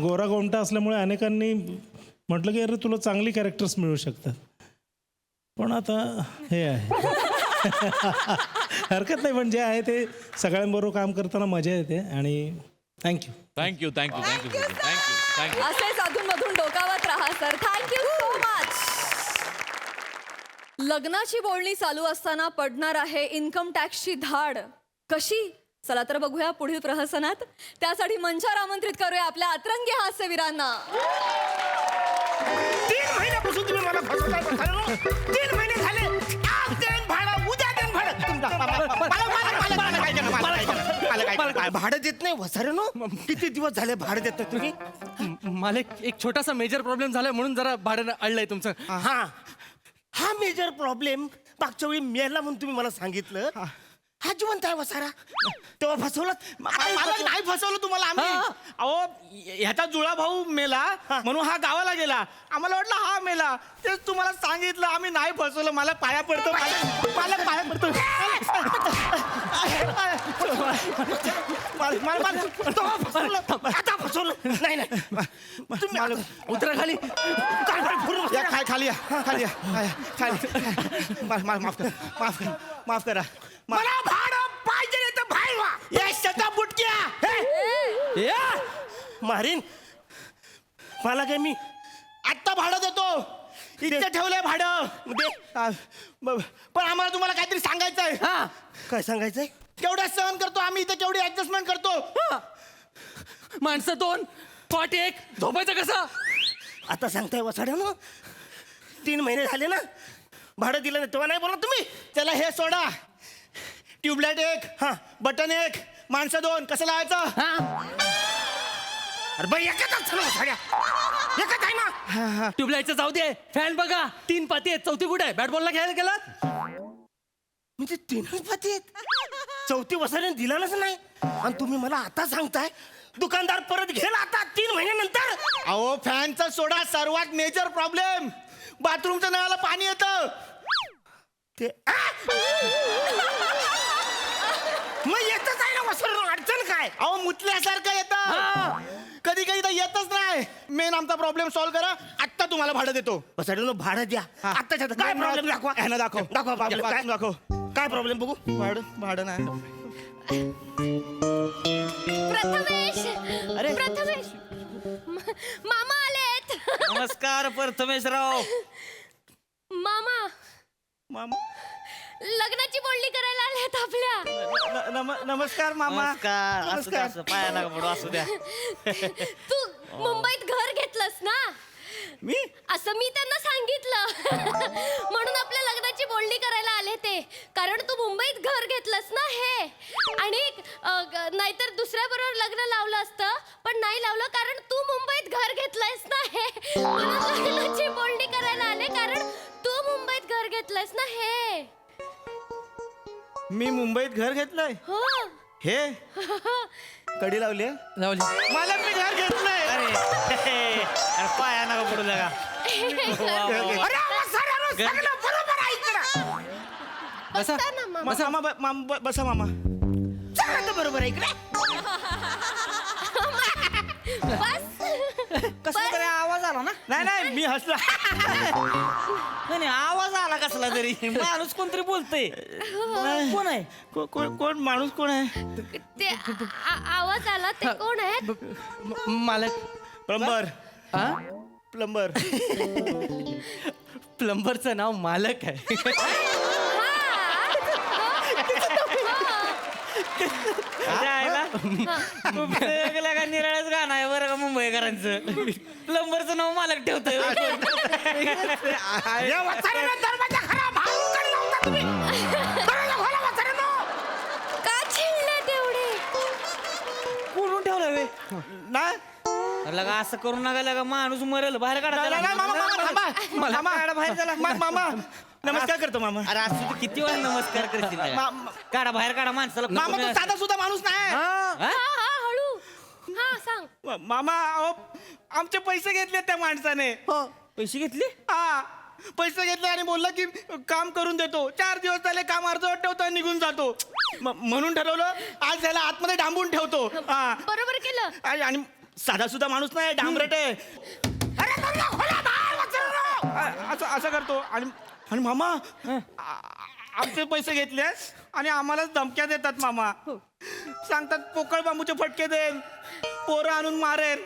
गोरा गोमटा असल्यामुळे अनेकांनी म्हटलं की अरे तुला चांगली कॅरेक्टर्स मिळू शकतात. पण आता हे आहे हरकत नाही, पण जे आहे ते सगळ्यांबरोबर काम करताना मजा येते. आणि thank you. Thank you thank you thank you thank you thank you. असेच अधूनमधून डोकावत राहा सर. Thank you so much. लग्नाची बोलणी चालू असताना पडणार आहे इन्कम टॅक्सची धाड. कशी? चला तर बघूया पुढील प्रहसनात. त्यासाठी मंचावर आमंत्रित करूया आपल्या अतरंगी हास्यवीरांना. 3 महिन्यापासून तुम्ही मला फसवताय. 3 महिने झाले. आज देन भाडं, उद्या देन भाडं. भाडं देत नाही वसाऱ्यानो. किती दिवस झाले भाडं देत नाही तुम्ही? मला एक छोटासा मेजर प्रॉब्लेम झालाय म्हणून जरा भाडं अडलंय तुमचं. हा मेजर प्रॉब्लेम मागच्या वेळी मेला म्हणून तुम्ही मला सांगितलं. हा जिवंत आहे वसारा. तेव्हा फसवलं. मला नाही फसवलं तुम्हाला आम्ही. अहो ह्याचा जुळा भाऊ मेला म्हणून हा गावाला गेला. आम्हाला वाटलं हा मेला, तेच तुम्हाला सांगितलं. आम्ही नाही फसवलं. मला पाया पडतो, मला पाया पडतो. आता फसवलं नाही तुम्ही. उतरा खाली. या खाली या, खाली या, खाली. माफ करा. मला भाडं पाहिजे नाही तर बाहेर व्हा. या शटा बुटक्या मारीन. मला काय, मी आत्ता भाडं देतो. इथे ठेवलंय भाडं. पण आम्हाला तुम्हाला काहीतरी सांगायचंय. काय सांगायचंय? केवढ्या सहन करतो आम्ही इथे, केवढी ऍडजस्टमेंट करतो. माणसं 2, कॉट 1, झोपायचं कसं? आता सांगताय वसाड्यानं. 3 महिने झाले ना भाडं दिलं नाही, तेव्हा नाही बोला तुम्ही. त्याला हे सोडा. ट्यूबलाईट 1, बटन 1, माणसं 2. कसं लावायचं? अरे बाई एकच वसाड्या. एकच आहे ना. ट्यूबलाईटचं जाऊ दे. फॅन बघा, 3 पाती आहेत. चौथी कुठे आहे? बॅट बॉलला खेळायला गेलात? म्हणजे 3च पाती आहेत. चौथी वसाड्याने दिलाच नाही आणि तुम्ही मला आता सांगताय दुकानदार परत घेईल आता 3 महिन्यानंतर. अहो फॅनचा सोडा. सर्वात मेजर प्रॉब्लेम, बाथरूमच्या नळाला पाणी येतं. ते मग येतच आहे ना वसरून. अडचण काय? अहो मुतल्यासारखं येतं. कधी कधी तर येतच नाही. मेन आमचा प्रॉब्लेम सॉल्व्ह करा. आत्ता तुम्हाला भाडं देतो. वसाड्यानं भाडं द्या आत्ताच्या. काय प्रॉब्लेम दाखवा. ह्यानं दाखव. दाखवा problem. काय दाखव. काय प्रॉब्लेम बघू. भाडं नाही. प्रथमेश मामा आलेत. नमस्कार प्रथमेशराव. मामा लग्नाची बोलणी करायला आलेत आपल्या. नमस्कार मामा. नमस्कार. असू द्या, असू पाया नका पडू, असू द्या. तू मुंबईत घर घेतलंस ना? मी असं मी त्यांना सांगितलं. म्हणून आपल्या लग्नाची बोलणी करायला आले ते. कारण तू मुंबईत घर घेतलंस ना हे. आणि नाहीतर दुसऱ्या बरोबर लग्न लावलं असतं, पण नाही लावलं कारण तू मुंबईत घर घेतलंयस ना हे. म्हणून लग्नाची बोलणी करायला आले कारण तू मुंबईत घर घेतलंयस ना हे. मी मुंबईत घर घेतलंय हो. हे कडी लावली मला मी घर घेतलंय. अरे पाया नका पडू लागा. बसा बसा मामा बसा मामा. बरोबर आहे इकडे. कसला तरी आवाज आला ना. नाही नाही मी हसला. नाही नाही, आवाज आला कसला तरी. माणूस कोणतरी बोलतोय. कोण आहे? कोण माणूस कोण आहे? ते आवाज आला ते कोण आहे? मालक प्लंबर. प्लंबर. प्लंबरचं नाव मालक आहे. निराळच गाणं आहे बरं का मुंबईकरांचं. प्लंबरचं नाव मालक ठेवतोय. का चिडले तेवढे? कोणून ठेवलं वे? ना लगा असं करू नका लगा, माणूस मरेल. बाहेर काढा नाही, त्याला. नाही, मामा, मामा, मामा. काढा बाहेर त्याला. मामा नमस्कार करतो मामा. अरे असं तू किती वेळा नमस्कार करशील लगा? काढा बाहेर काढा माणसाला. मामा तो साधा सुद्धा माणूस नाही. हा? हा हळू. हा सांग. मामा अहो, आमचे पैसे घेतले त्या माणसाने. पैसे घेतले? हा पैसे घेतले आणि बोलला की काम करून देतो. 4 दिवस झाले काम अर्धवट ठेवतो आणि निघून जातो. म्हणून ठरवलं आज त्याला आतमध्ये डांबून ठेवतो. हा बरोबर केलं. आणि साधा सुद्धा माणूस नाही, डांबरट आहे. असं असं करतो. आणि मामा आमचे पैसे घेतलेस आणि आम्हालाच धमक्या देतात मामा. सांगतात पोकळ बांबूचे फटके देन, पोरं आणून मारेन.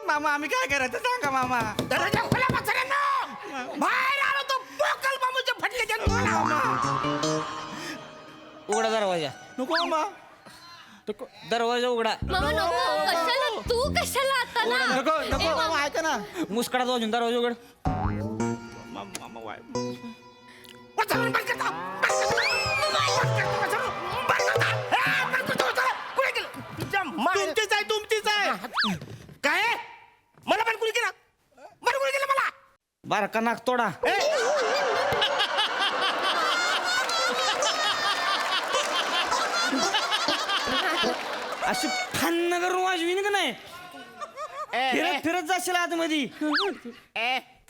मामा आम्ही काय करायचं सांगा मामा. बाहेर आलो तो पोकळ बांबूचे फटके देतो मला. उघडा दरवाजा. नको मामा. दरवाजा उघडा. मामा नको. कशाला तू कशाला आता ना? नको ए, नको मामा. मामा ऐका ना. मुस्कडा वाजून दरवाजा उघड. मामा वाय तुमचीच आहे तुमचीच आहे. काय मला पण कुणी केलं? मला कुणी केलं मला? बारका नाक तोडा. अशी फान्न करून वाजवीन का नाही? फिरत फिरत जाशील आतमध्ये.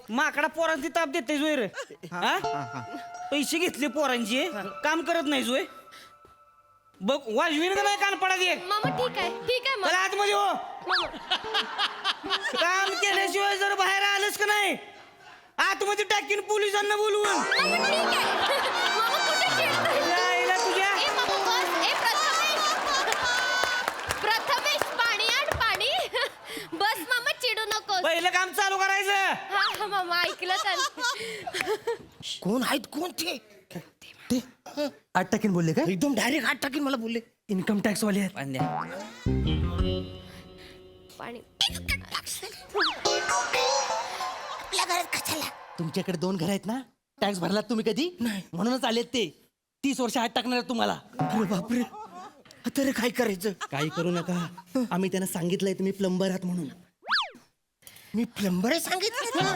माकडा पोरांची ताप देते जोय रे. हा? पैसे घेतले पोरांचे, काम करत नाही जोय. बघ वाजवीन का नाही कान पडा दे. मामा ठीक आहे ठीक आहे चला मामा. आतमध्ये हो. काम केल्याशिवाय जर बाहेर आलंच का नाही आतमध्ये टाकीन पोलिसांना बोलवून. मामा ठीक आहे. मामा कुठे चिडतोय? जायला तुझ्या. ए मामा बस. ए प्रथमेश पाणी आण पाणी. बस मामा चिडू नकोस. पहिलं काम चालू करायचं. हा हा मामा ऐकलं का? कोण आहेत कोण ते? 8 टाकीन बोलले का? एकदम डायरेक्ट 8 टाकीन मला बोलले. इन्कम टॅक्स वाले आहेत. पाणी. आपल्या घरात कशाला? तुमच्याकडे 2 घर आहेत ना? टॅक्स भरलात तुम्ही कधी? नाही. म्हणूनच आलेत ते. 30 वर्ष आत टाकणार आहेत तुम्हाला. अरे बापरे. आता रे काय करायचं? काही करू नका. आम्ही त्यांना सांगितलंय तुम्ही प्लंबर आहात म्हणून. मी प्लंबर आहे सांगितलं.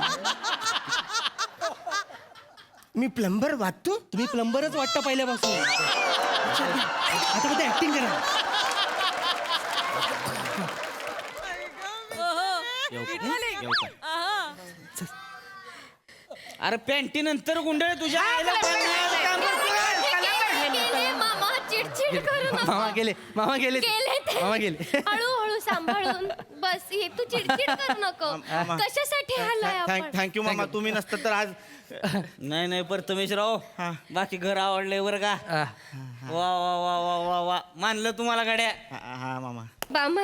मी प्लंबर वाटतो. तुम्ही प्लंबरच वाटतं पहिल्यापासून. आता कुठे ऍक्टिंग करा. अरे पॅन्टी नंतर गुंडळ तुझ्या आईला काम गेले मामा चिडचिड करू नका. मामा गेले गेले ते. मामा गेले. हळूहळू सांभाळून बस. हे तू चिडचिड करू नको. कशासाठी आलाय आपण? थँक्यू मामा. तुम्ही नसतं तर आज नाही नाही प्रथमेशराव बाकी घर आवडलंय बरं का वा वा वा वा वा वा मानलं तुम्हाला गाड्या. हा मामा. बामा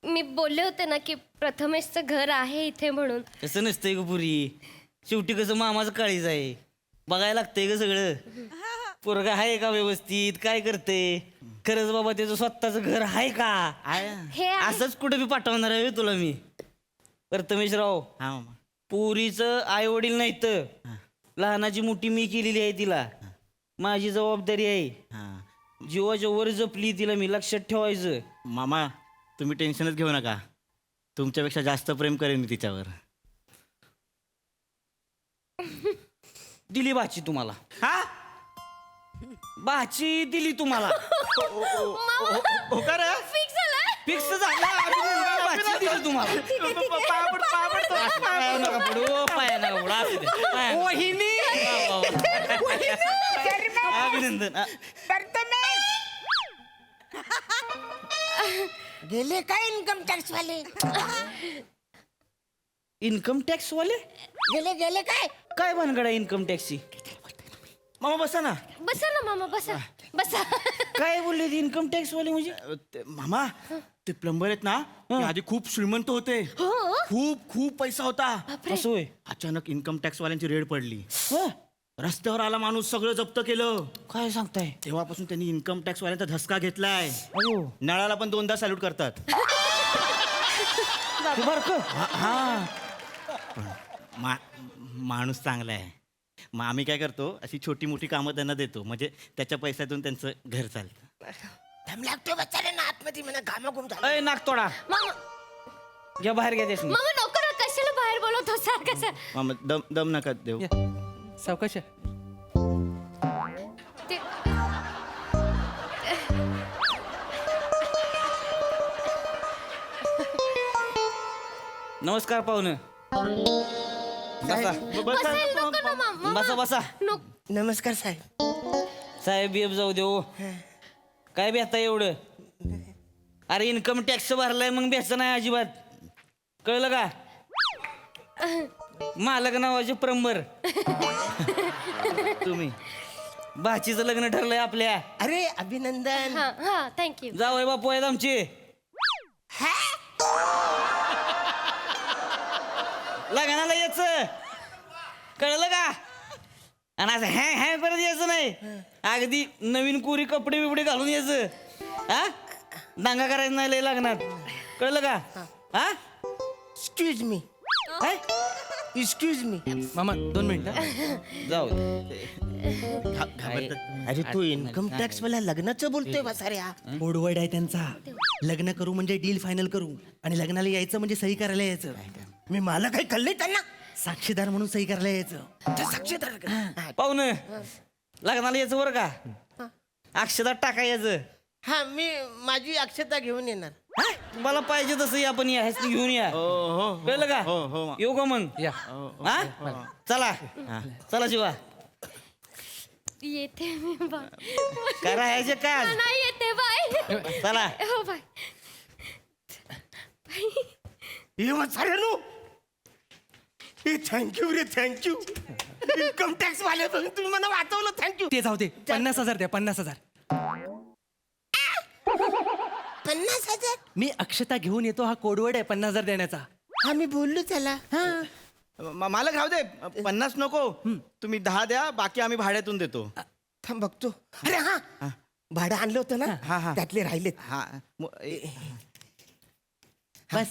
मी बोलले होते ना की प्रथमेशचं घर आहे इथे म्हणून. तसं नसतंय ग पुरी. शेवटी कसं मामाचं काळीज आहे बघायला लागतंय ग सगळं. पोरगा आहे का व्यवस्थित काय करते खरंच बाबा त्याचं स्वतःच घर आहे का हे आहे. असंच कुठे बी पाठवणार आहे तुला मी. प्रथमेशराव हा मामा. पुरीचं आई वडील नाही तर लहानाची मोठी मी केलेली आहे तिला. माझी जबाबदारी आहे. जीवाच्या वर जपली तिला मी. लक्षात ठेवायचं. मामा तुम्ही टेन्शनच घेऊ नका. तुमच्यापेक्षा जास्त प्रेम करेन मी तिच्यावर. दिली भाची तुम्हाला. हा भाची दिली तुम्हाला. हो का रे? फिक्स झालं फिक्स झालं. अभिनंदन, भाची दिली तुम्हाला. पाया पडतो. पाया नका पडू, पाया नका पडू. असू दे. पाया नका. वहिनी. अभिनंदन. गेले काय इन्कम टॅक्स वाले? इन्कम टॅक्स वाले गेले गेले काय? काय भानगड आहे इन्कम टॅक्सची? मामा बसा ना. बसा ना मामा बसा बसा. काय बोलले इन्कम टॅक्स वाले म्हणजे? मामा ते प्लंबर आहेत ना ते आधी खूप श्रीमंत होते. खूप खूप पैसा होता. असं होय? अचानक इन्कम टॅक्स वाल्यांची रेड पडली. हं? रस्त्यावर आला माणूस सगळं जप्त केलं. काय सांगताय? तेव्हापासून त्यांनी इन्कम टॅक्स वाल्यांचा धसका घेतलाय. अयो नळाला पण 2दा सॅल्यूट करतात. हे बरं का? हा माणूस चांगला आहे. मग आम्ही काय करतो अशी छोटी मोठी कामं त्यांना देतो म्हणजे त्याच्या पैशातून त्यांचं घर चालतं. दम लागतो बचारे ना आतमध्ये म्हणा घामाघूम झाला. अय नागतोडा घ्या बाहेर घ्या देश. मामा नको ना कशाला बाहेर बोलवतो सारखं सर. मामा दम नका देऊ. सावकाश. नमस्कार पाहुणे. बसा बसा बसा. नमस्कार साहेब. साहेब बिहेब जाऊ दे. काय बेहता एवढं? अरे इन्कम टॅक्स भरलाय मग बेहचं नाही अजिबात. कळलं का? मालक नावाचे प्लंबर. तुम्ही भाचीचं लग्न ठरलंय आपल्या. अरे अभिनंदन. हा थँक्यू. जावई बापू आहेत आमचे. लग्नाला यायचं. कळलं का? आणि असं हॅ हॅ करत यायचं नाही. अगदी नवीन कोरी कपडे बिपडे घालून यायचं. हा दांगा करायचं नाही लय लग्नात. कळलं का? हा एक्सक्यूज मी. काय? Excuse me. मामा 2 मिनिटं. जाऊ दे. अरे तू इन्कम टॅक्स वाला लग्नाचं बोलतोय बसाऱ्या. ओडवर्ड आहे त्यांचा. लग्न करू म्हणजे डील फायनल करू आणि लग्नाला यायचं म्हणजे सही करायला यायचं. मी मला काही कळले त्यांना. साक्षीदार म्हणून सही करायला यायचं. साक्षीदार. पाहुणे लग्नाला यायचं बरं का? अक्षदात टाका यायचं. हा मी माझी अक्षता घेऊन येणार. मला पाहिजे तसं या पण या ह्याच घेऊन या. कळलं का? येऊ का मग? हा चला चला शिवा. येते मी बाय. काय राहायचे काय? नाही येते बाय. चला. हो बाय. हे बसाऱ्यानो थँक्यू रे थँक्यू. इन्कम टॅक्स वाले तुम्ही मला वाचवलं. थँक्यू. ते जाऊ दे. 50,000 द्या. 50,000. 50,000. मी अक्षता घेऊन येतो. हा कोडवर्ड आहे 50,000 देण्याचा. हा मी बोललो त्याला. मालक राहू दे. 50 नको. तुम्ही 10 द्या. बाकी आम्ही भाड्यातून देतो. थांब बघतो. अरे हा भाडं आणलं होतं ना त्यातले राहिलेत. हा बस.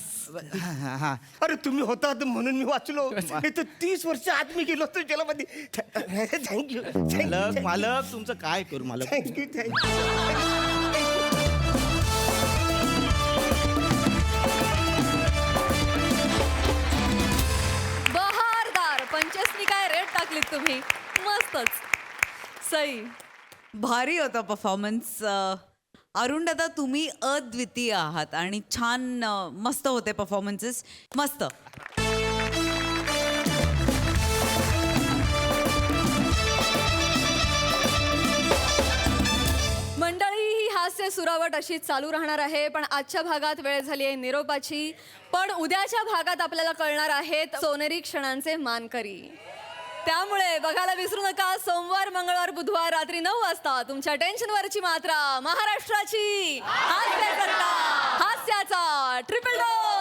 अरे तुम्ही होता म्हणून मी वाचलो. नाही तर 30 वर्ष आत मी गेलो असतो जेलामध्ये. थँक्यू मालक तुमचं काय करू मालक. Thank you thank you. बहारदार. 25नी काय रेट टाकलीत तुम्ही. मस्तच. सई. भारी होता परफॉर्मन्स. अरुण दादा तुम्ही अद्वितीय आहात आणि छान मस्त होते परफॉर्मन्सेस. मस्त. मंडळी ही हास्य सुरावट अशी चालू राहणार आहे. पण आजच्या भागात वेळ झाली आहे निरोपाची. पण उद्याच्या भागात आपल्याला कळणार आहेत सोनेरी क्षणांचे मानकरी. त्यामुळे बघायला विसरू नका. सोमवार मंगळवार बुधवार रात्री 9 वाजता तुमच्या टेन्शनवरची मात्रा महाराष्ट्राची हास्याचा ट्रिपल डोस.